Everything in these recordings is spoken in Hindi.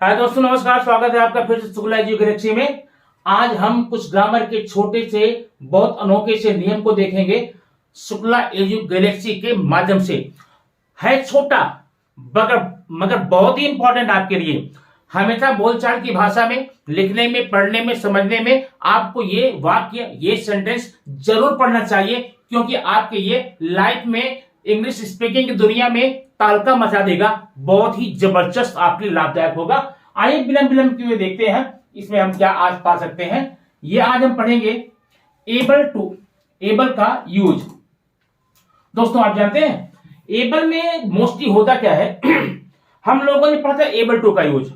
हाय दोस्तों, नमस्कार। स्वागत है आपका फिर से शुक्ला एजू गैलेक्सी में। आज हम कुछ ग्रामर के छोटे से बहुत अनोखे से नियम को देखेंगे शुक्ला एजू गैलेक्सी के माध्यम से। है छोटा मगर बहुत ही इंपॉर्टेंट आपके लिए। हमेशा बोलचाल की भाषा में, लिखने में, पढ़ने में, समझने में आपको ये वाक्य, ये सेंटेंस जरूर पढ़ना चाहिए, क्योंकि आपके ये लाइफ में इंग्लिश स्पीकिंग की दुनिया में तालका मचा देगा। बहुत ही जबरदस्त आपके लिए लाभदायक होगा। आइए बिना विलंब किए देखते हैं इसमें हम क्या आज पा सकते हैं। ये आज हम पढ़ेंगे एबल का यूज। दोस्तों, आप जानते हैं एबल में मोस्टली होता क्या है हम लोगों ने पढ़ा था एबल टू का use.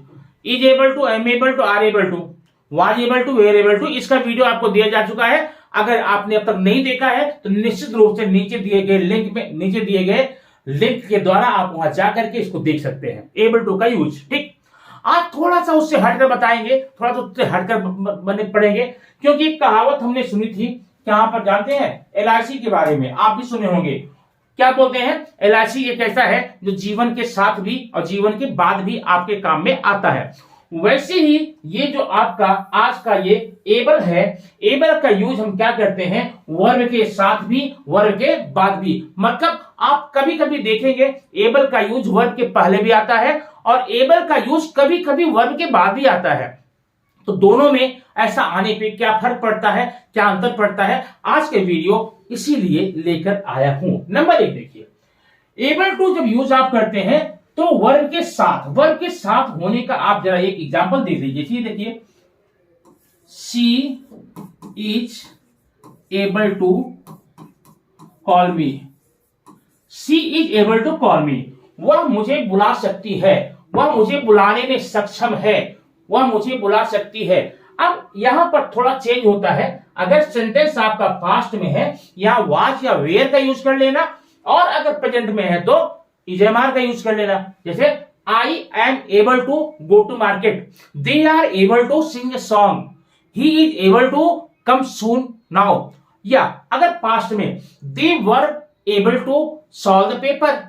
Is able to, am able to, are able to, was able to, were able to. इसका वीडियो आपको दिया जा चुका है। अगर आपने अब तक नहीं देखा है तो निश्चित रूप से नीचे दिए गए लिंक के द्वारा आप वहां जाकर के इसको देख सकते हैं, एबल टू का यूज। ठीक, आज थोड़ा सा उससे हटकर बताएंगे, थोड़ा सा उससे हटकर पढ़ेंगे, क्योंकि एक कहावत हमने सुनी थी। यहाँ पर जानते हैं एलआईसी के बारे में, आप भी सुने होंगे। क्या बोलते हैं? एलआईसी एक ऐसा है जो जीवन के साथ भी और जीवन के बाद भी आपके काम में आता है। वैसे ही ये जो आपका आज का ये एबल है, एबल का यूज हम क्या करते हैं? वर्ब के साथ भी, वर्ब के बाद भी। मतलब आप कभी कभी देखेंगे एबल का यूज वर्ब के पहले भी आता है और एबल का यूज कभी कभी वर्ब के बाद भी आता है। तो दोनों में ऐसा आने पे क्या फर्क पड़ता है, क्या अंतर पड़ता है, आज के वीडियो इसीलिए लेकर आया हूं। नंबर 1 देखिए, एबल टू जब यूज आप करते हैं तो वर्ब के साथ होने का आप जरा एक एग्जांपल दे दीजिए। देखिए, she is able to call me. She is able to call me, वह मुझे बुला सकती है, वह मुझे बुलाने में सक्षम है, वह मुझे बुला सकती है। अब यहां पर थोड़ा चेंज होता है। अगर सेंटेंस आपका पास्ट में है, या वाज या वेयर का यूज कर लेना, और अगर प्रेजेंट में है तो इजएमआर का यूज कर लेना। जैसे I am able to go to market, they are able to sing a song, he is able to come soon now. या अगर पास्ट में, they were able to solve the paper,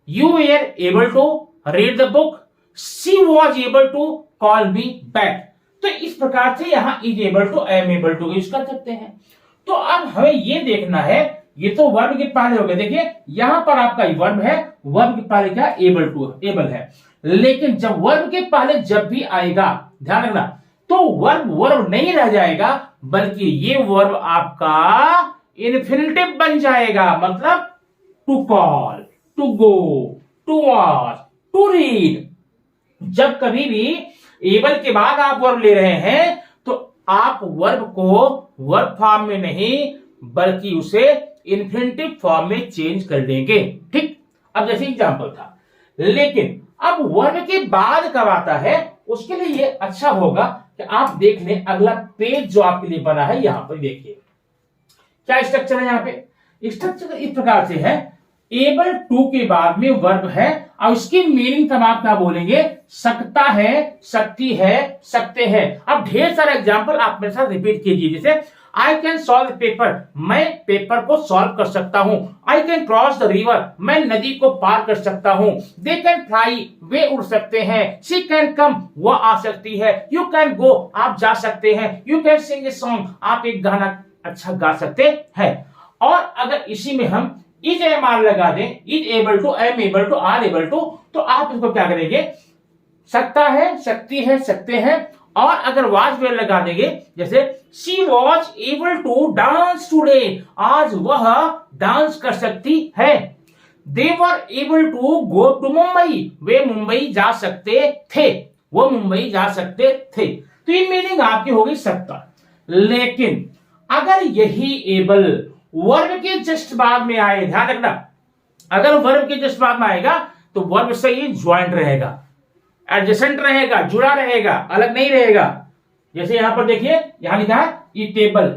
you were able to read the book, she was able to call me back. तो इस प्रकार से यहां is able to, am able to use कर सकते हैं। तो अब हमें यह देखना है, ये तो वर्ब के पहले हो गए। देखिए यहां पर आपका वर्ब है, वर्ब के पहले क्या? एबल है। लेकिन जब वर्ब के पहले जब भी आएगा, ध्यान रखना, तो वर्ब नहीं रह जाएगा, बल्कि ये वर्ब आपका इन्फिनिटिव बन जाएगा। मतलब to call, to go, to watch, to read. जब कभी भी एबल के बाद आप वर्ब ले रहे हैं तो आप वर्ब को वर्ब फॉर्म में नहीं बल्कि उसे इन्फिनिटिव फॉर्म में चेंज कर लेंगे। ठीक, अब जैसे एग्जांपल था। लेकिन अब वर्ब के बाद कब आता है, उसके लिए ये अच्छा होगा कि आप देख लें अगला पेज जो आपके लिए बना है। यहां पर देखिए क्या स्ट्रक्चर है। यहां पे स्ट्रक्चर इस प्रकार से है, एबल टू के बाद में वर्ब है और इसकी मीनिंग तब आप क्या बोलेंगे? सकता है, सकती है, सकते हैं। अब ढेर सारे एग्जांपल आप मेरे साथ रिपीट कीजिए। जैसे आई कैन सॉल्व पेपर, मैं पेपर को सॉल्व कर सकता हूं। I can cross the river, मैं नदी को पार कर सकता हूं। दे कैन फ्लाई, वे उड़ सकते हैं। शी कैन कम, वह आ सकती है। यू कैन गो, आप जा सकते हैं। You can sing a song, आप एक गाना अच्छा गा सकते हैं। और अगर इसी में हम इज एम आर लगा दें, is able to, am able to, are able to, तो आप इसको क्या करेंगे? सकता है, सकती है, सकते हैं। और अगर वाज वेयर लगा देंगे, जैसे she was able to dance today, आज वह डांस कर सकती है। They were able to go to Mumbai, वे मुंबई जा सकते थे, वो मुंबई जा सकते थे। तो ये मीनिंग आपकी होगी सकता। लेकिन अगर यही एबल वर्ब के जस्ट बाद में आए, ध्यान रखना, अगर वर्ब के जस्ट बाद में आएगा तो वर्ब से ही ज्वाइंट रहेगा, एडजेसेंट रहेगा, जुड़ा रहेगा, अलग नहीं रहेगा। जैसे यहां पर देखिए, यहां लिखा है ईटेबल।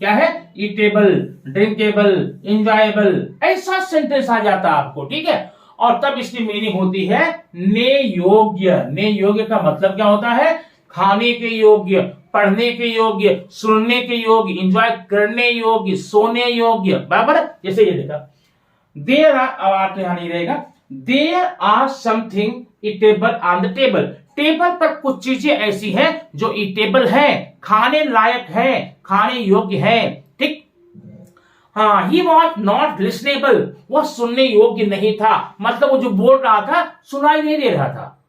क्या है? ईटेबल, ड्रिंकेबल, एंजॉयबल, ऐसा सेंटेंस आ जाता है आपको। ठीक है, और तब इसकी मीनिंग होती है ने योग्य। ने योग्य का मतलब क्या होता है? खाने के योग्य, पढ़ने के योग्य, सुनने के योग्य, एंजॉय करने योग्य, सोने योग्य। बराबर। जैसे ये देखा, देयर आर, तो यहां नहीं रहेगा, there are something eatable on the table, table पर कुछ चीजें ऐसी हैं जो ईटेबल है, खाने लायक है, खाने योग्य है। ठीक। हाँ, ही वॉज नॉट लिसनेबल, वह सुनने योग्य नहीं था, मतलब वो जो बोल रहा था सुनाई नहीं दे रहा था,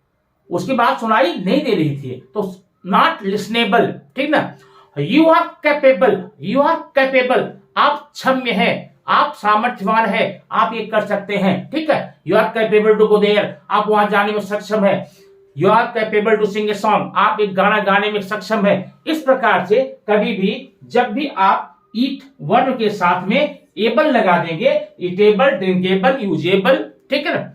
उसकी बात सुनाई नहीं दे रही थी, तो नॉट लिसनेबल। ठीक ना। You are capable, you are capable, आप क्षम्य है, आप सामर्थ्यवान है, आप ये कर सकते हैं। ठीक है। You are capable to go there, आप वहां जाने में सक्षम है। You are capable to sing a song, आप एक गाना गाने में सक्षम है। इस प्रकार से कभी भी जब भी आप ईट वर्ड के साथ में एबल लगा देंगे, ईटेबल, ड्रिंकेबल, यूजेबल, ठीक है ना,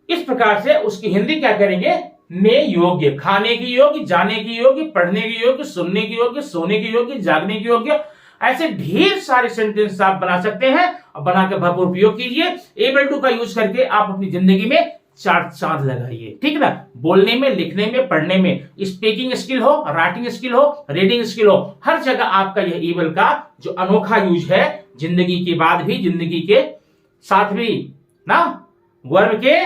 इस प्रकार से उसकी हिंदी क्या करेंगे, में योग्य, खाने की योग्य, जाने की योग्य, पढ़ने की योग्य, सुनने की योग्य, सोने की योग्य, जागने की योग्य, ऐसे ढेर सारे सेंटेंस आप बना सकते हैं और बनाकर भरपूर उपयोग कीजिए। एबल टू का यूज करके आप अपनी जिंदगी में चार चांद लगाइए। ठीक ना। बोलने में, लिखने में, पढ़ने में, स्पीकिंग स्किल हो, राइटिंग स्किल हो, रीडिंग स्किल हो, हर जगह आपका यह एबल का जो अनोखा यूज है, जिंदगी के बाद भी, जिंदगी के साथ भी ना, वर्ब के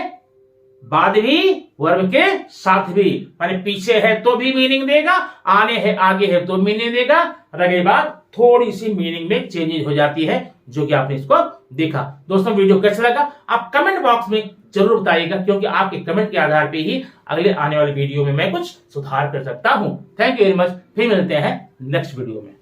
बाद भी, वर्ब के साथ भी, माने पीछे है तो भी मीनिंग देगा, आने है, आगे है तो मीनिंग देगा, रगे बाद थोड़ी सी मीनिंग में चेंजेस हो जाती है, जो कि आपने इसको देखा। दोस्तों, वीडियो कैसा लगा आप कमेंट बॉक्स में जरूर बताइएगा, क्योंकि आपके कमेंट के आधार पे ही अगले आने वाले वीडियो में मैं कुछ सुधार कर सकता हूं। Thank you very much. फिर मिलते हैं नेक्स्ट वीडियो में।